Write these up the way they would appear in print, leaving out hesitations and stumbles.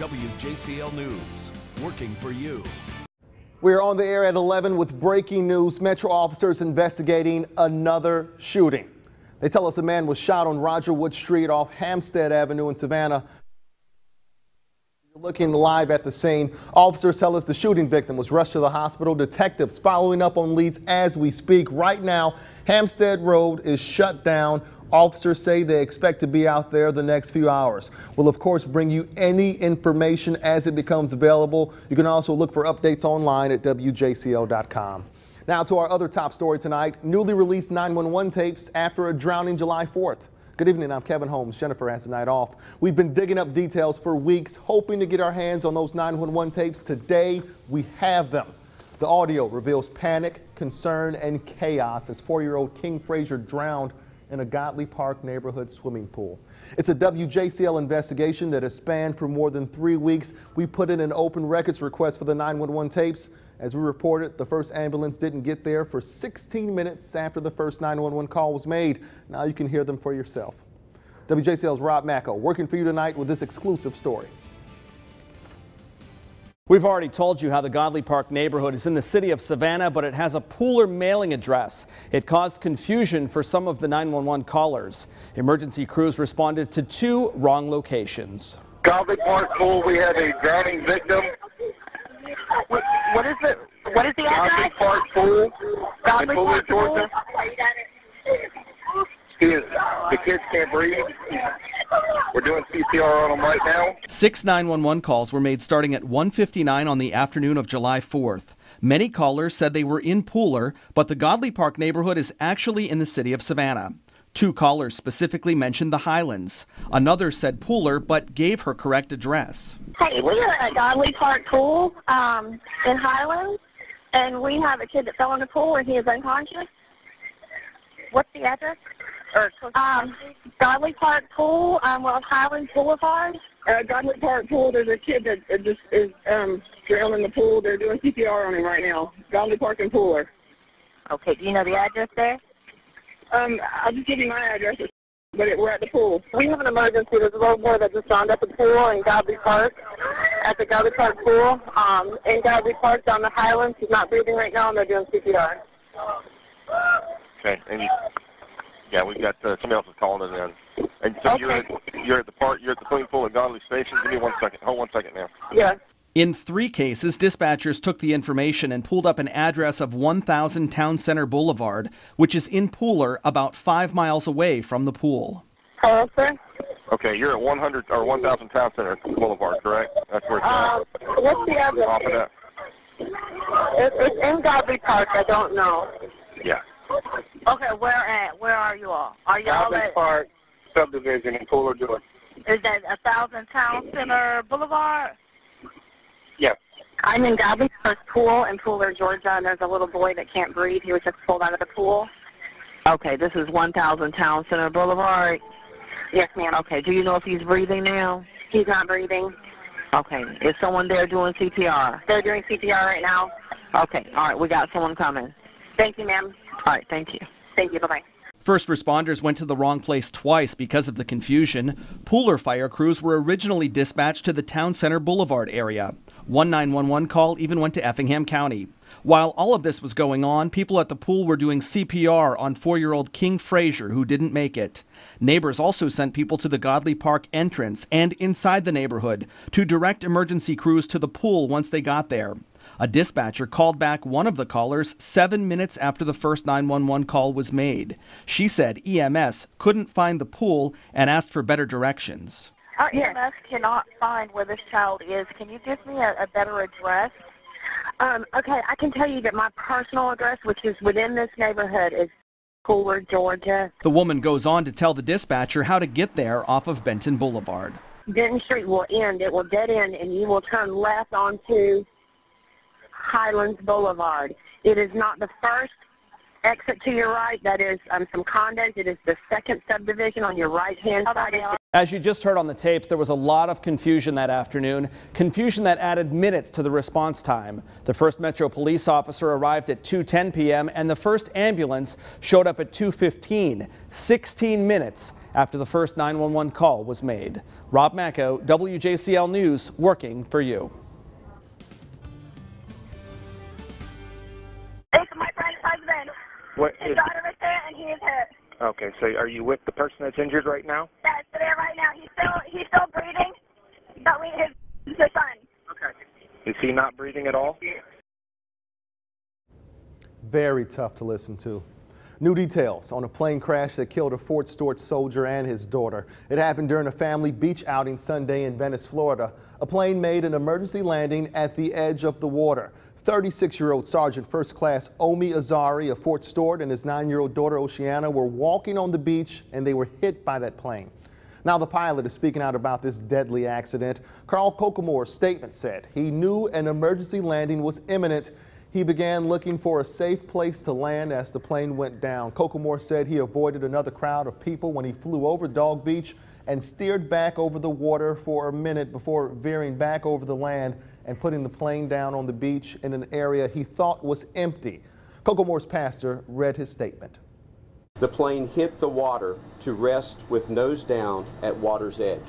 WJCL News, working for you. We are on the air at 11 with breaking news. Metro officers investigating another shooting. They tell us a man was shot on Roger Wood Street off Hampstead Avenue in Savannah. Looking live at the scene, officers tell us the shooting victim was rushed to the hospital. Detectives following up on leads as we speak. Right now, Hampstead Road is shut down. Officers say they expect to be out there the next few hours. We'll, of course, bring you any information as it becomes available. You can also look for updates online at WJCL.com. Now to our other top story tonight, newly released 911 tapes after a drowning July 4th. Good evening, I'm Kevin Holmes. Jennifer has the night off. We've been digging up details for weeks, hoping to get our hands on those 911 tapes. Today, we have them. The audio reveals panic, concern, and chaos as 4-year-old King Frazier drowned in a Godley Park neighborhood swimming pool. It's a WJCL investigation that has spanned for more than 3 weeks. We put in an open records request for the 911 tapes. As we reported, the first ambulance didn't get there for 16 minutes after the first 911 call was made. Now you can hear them for yourself. WJCL's Rob Macko working for you tonight with this exclusive story. We've already told you how the Godley Park neighborhood is in the city of Savannah, but it has a Pooler mailing address. It caused confusion for some of the 911 callers. Emergency crews responded to 2 wrong locations. Godley Park pool, we have a drowning victim. What is it? What is the address? Godley Park pool in Pooler, Georgia. The kids can't breathe. We're doing CPR on them right now. 6 911 calls were made starting at 1:59 on the afternoon of July 4th. Many callers said they were in Pooler, but the Godley Park neighborhood is actually in the city of Savannah. 2 callers specifically mentioned the Highlands. Another said Pooler, but gave her correct address. Hey, we are at Godley Park pool in Highlands, and we have a kid that fell in the pool and he is unconscious. What's the address? Godley Park pool, Highlands Boulevard. Godley Park pool, there's a kid that just is drowned in the pool. They're doing CPR on him right now. Godley Park and Pooler. Okay, do you know the address there? I'll just give you my address, but we're at the pool. We have an emergency. There's a little boy that just drowned at the pool in Godley Park, at the Godley Park pool. In Godley Park down the Highlands. He's not breathing right now, and they're doing CPR. Okay, and yeah, we've got somebody else is calling it in. And so Okay. you're at the park, you're at the swimming pool at Godley Station. Give me 1 second. Hold 1 second now. Yeah. In 3 cases, dispatchers took the information and pulled up an address of 1000 Town Center Boulevard, which is in Pooler, about 5 miles away from the pool. Hello, sir? Okay, you're at 100 or 1000 Town Center Boulevard, correct? That's where it's at. What's the address? Off of that. It's in Godley Park. I don't know. Yeah. Okay, where are you all? Are you all Godley at, Park subdivision in Pooler, Georgia. is that 1000 Town Center Boulevard? Yeah. I'm in Godley Park pool in Pooler, Georgia, and there's a little boy that can't breathe. He was just pulled out of the pool. Okay, this is 1000 Town Center Boulevard. Yes, ma'am. Okay, do you know if he's breathing now? He's not breathing. Okay, is someone there doing CPR? They're doing CPR right now. Okay, all right, we got someone coming. Thank you, ma'am. All right, thank you. Thank you, bye-bye. First responders went to the wrong place twice because of the confusion. Pooler fire crews were originally dispatched to the Town Center Boulevard area. One 911 call even went to Effingham County. While all of this was going on, people at the pool were doing CPR on 4-year-old King Frazier, who didn't make it. Neighbors also sent people to the Godley Park entrance and inside the neighborhood to direct emergency crews to the pool once they got there. A dispatcher called back one of the callers 7 minutes after the first 911 call was made. She said EMS couldn't find the pool and asked for better directions. Our EMS cannot find where this child is. Can you give me a better address? Okay, I can tell you that my personal address, which is within this neighborhood, is Pooler, Georgia. The woman goes on to tell the dispatcher how to get there off of Benton Boulevard. Denton Street will end. It will dead end, and you will turn left onto Highlands Boulevard. It is not the first exit to your right. That is some condos. It is the second subdivision on your right-hand side. As you just heard on the tapes, there was a lot of confusion that afternoon, confusion that added minutes to the response time. The first Metro police officer arrived at 2:10 p.m. and the first ambulance showed up at 2:15, 16 minutes after the first 911 call was made. Rob Macco, WJCL News, working for you. It's my friend's husband. His daughter was hit and he is hit. Okay, so are you with the person that's injured right now? Yes, there right now. He's still breathing. But his son. Okay. Is he not breathing at all? Very tough to listen to. New details on a plane crash that killed a Fort Stewart soldier and his daughter. It happened during a family beach outing Sunday in Venice, Florida. A plane made an emergency landing at the edge of the water. 36-year-old Sergeant First Class Omi Azari of Fort Stewart and his 9-year-old daughter Oceana were walking on the beach and they were hit by that plane. Now the pilot is speaking out about this deadly accident. Carl Kokomore's statement said he knew an emergency landing was imminent. He began looking for a safe place to land as the plane went down. Kokomore said he avoided another crowd of people when he flew over Dog Beach and steered back over the water for a minute before veering back over the land and putting the plane down on the beach in an area he thought was empty. Kokomore's pastor read his statement. The plane hit the water to rest with nose down at water's edge.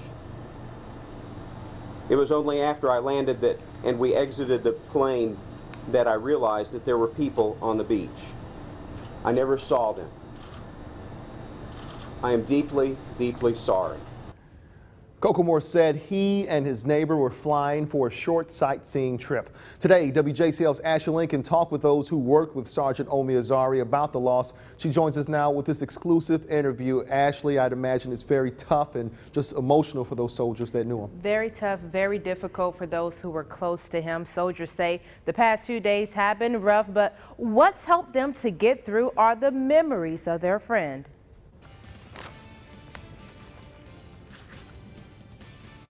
It was only after I landed and we exited the plane that I realized that there were people on the beach. I never saw them. I am deeply, deeply sorry. Kokomore said he and his neighbor were flying for a short sightseeing trip. Today, WJCL's Ashley Lincoln talked with those who worked with Sergeant Omi Azari about the loss. She joins us now with this exclusive interview. Ashley, I'd imagine it's very tough and just emotional for those soldiers that knew him. Very tough, very difficult for those who were close to him. Soldiers say the past few days have been rough, but what's helped them to get through are the memories of their friend.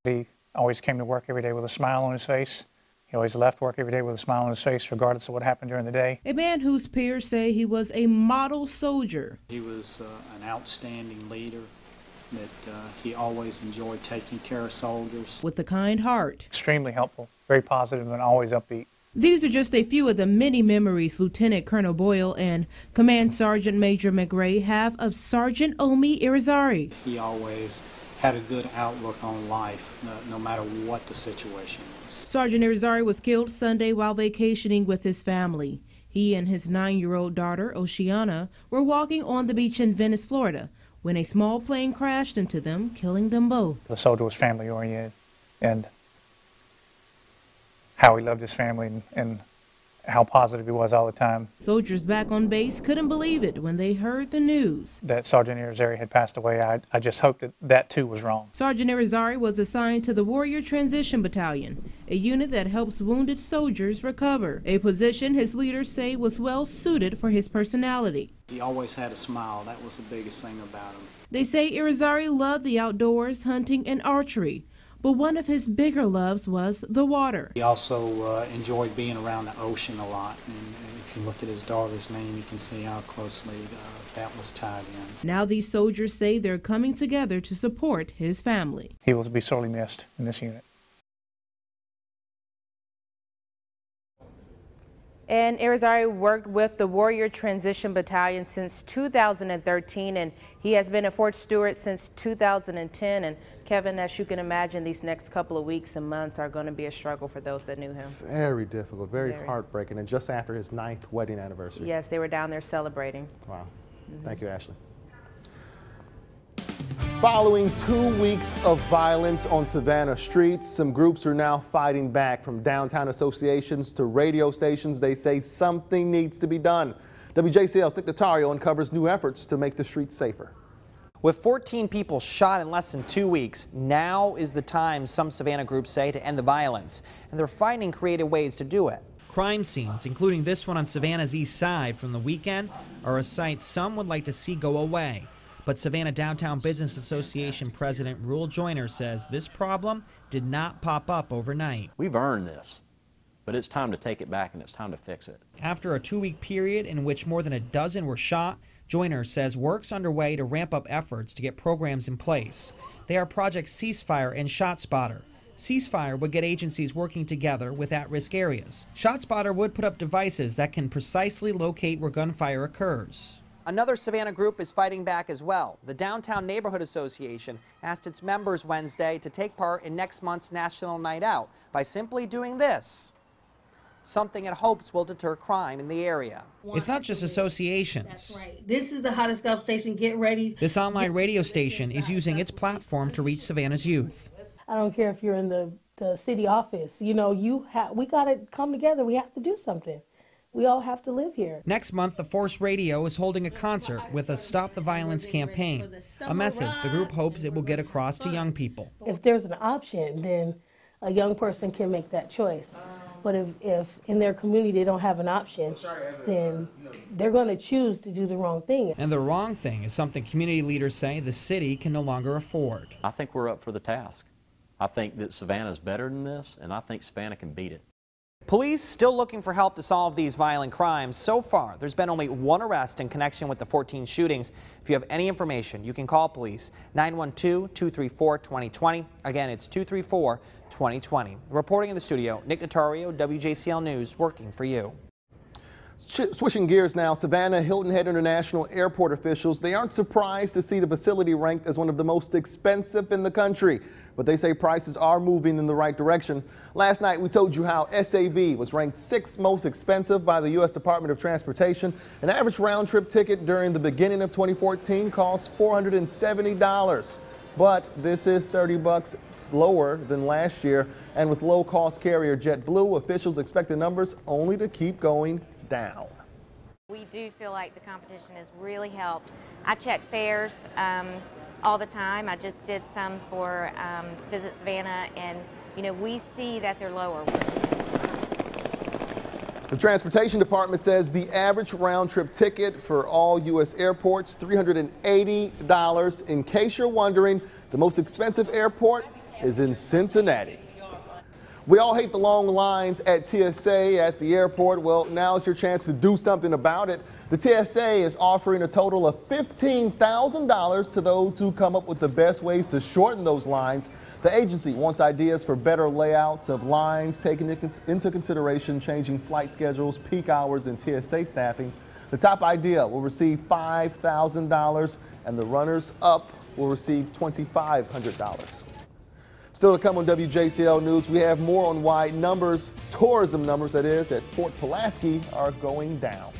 He always came to work every day with a smile on his face. He always left work every day with a smile on his face, regardless of what happened during the day. A man whose peers say he was a model soldier. He was an outstanding leader, that he always enjoyed taking care of soldiers. With a kind heart. Extremely helpful, very positive, and always upbeat. These are just a few of the many memories Lieutenant Colonel Boyle and Command Sergeant Major McRae have of Sergeant Omi Irizarry. He always had a good outlook on life, no matter what the situation was. Sergeant Irizarry was killed Sunday while vacationing with his family. He and his 9-year-old daughter, Oceana, were walking on the beach in Venice, Florida, when a small plane crashed into them, killing them both. The soldier was family-oriented, and how he loved his family and how positive he was all the time. Soldiers back on base couldn't believe it when they heard the news that Sergeant Irizarry had passed away. I just hoped that too was wrong. Sergeant Irizarry was assigned to the Warrior Transition Battalion, a unit that helps wounded soldiers recover, a position his leaders say was well suited for his personality. He always had a smile. That was the biggest thing about him. They say Irizarry loved the outdoors, hunting and archery. But one of his bigger loves was the water. He also enjoyed being around the ocean a lot. And if you look at his daughter's name, you can see how closely that was tied in. Now these soldiers say they're coming together to support his family. He will be sorely missed in this unit. And Irizarry worked with the Warrior Transition Battalion since 2013, and he has been at Fort Stewart since 2010. And Kevin, as you can imagine, these next couple of weeks and months are going to be a struggle for those that knew him. Very difficult, very heartbreaking, and just after his 9th wedding anniversary. Yes, they were down there celebrating. Wow. Thank you, Ashley. Following 2 weeks of violence on Savannah streets, some groups are now fighting back. From downtown associations to radio stations, they say something needs to be done. WJCL's Nick Notario uncovers new efforts to make the streets safer. With 14 people shot in less than 2 weeks, now is the time, some Savannah groups say, to end the violence. And they're finding creative ways to do it. Crime scenes, including this one on Savannah's east side from the weekend, are a sight some would like to see go away. But Savannah Downtown Business Association President Rule Joyner says this problem did not pop up overnight. We've earned this, but it's time to take it back and it's time to fix it. After a 2-week period in which more than a dozen were shot, Joyner says work's underway to ramp up efforts to get programs in place. They are Project Ceasefire and ShotSpotter. Ceasefire would get agencies working together with at-risk areas. ShotSpotter would put up devices that can precisely locate where gunfire occurs. Another Savannah group is fighting back as well. The Downtown Neighborhood Association asked its members Wednesday to take part in next month's National Night Out by simply doing this, something it hopes will deter crime in the area. It's not just associations. That's right. This is the hottest golf station. Get ready. This online radio station is using its platform to reach Savannah's youth. I don't care if you're in the city office. You know, we got to come together. We have to do something. We all have to live here. Next month, the Force Radio is holding a concert with a Stop the Violence campaign, a message the group hopes it will get across to young people. If there's an option, then a young person can make that choice. But if in their community they don't have an option, then they're going to choose to do the wrong thing. And the wrong thing is something community leaders say the city can no longer afford. I think we're up for the task. I think that Savannah's better than this, and I think Savannah can beat it. Police still looking for help to solve these violent crimes. So far, there's been only one arrest in connection with the 14 shootings. If you have any information, you can call police 912-234-2020. Again, it's 234-2020. Reporting in the studio, Nick Notario, WJCL News, working for you. Switching gears now, Savannah Hilton Head International Airport officials, they aren't surprised to see the facility ranked as one of the most expensive in the country, but they say prices are moving in the right direction. Last night we told you how SAV was ranked 6th most expensive by the U.S. Department of Transportation. An average round-trip ticket during the beginning of 2014 cost $470, but this is $30 lower than last year, and with low-cost carrier JetBlue, officials expect the numbers only to keep going down. We do feel like the competition has really helped. I check fares all the time. I just did some for Visit Savannah, and we see that they're lower. The Transportation Department says the average round-trip ticket for all U.S. airports, $380. In case you're wondering, the most expensive airport is in Cincinnati. We all hate the long lines at TSA at the airport. Well, now is your chance to do something about it. The TSA is offering a total of $15,000 to those who come up with the best ways to shorten those lines. The agency wants ideas for better layouts of lines, taking into consideration changing flight schedules, peak hours, and TSA staffing. The top idea will receive $5,000, and the runners-up will receive $2,500. Still to come on WJCL News, we have more on why tourism numbers, that is, at Fort Pulaski are going down.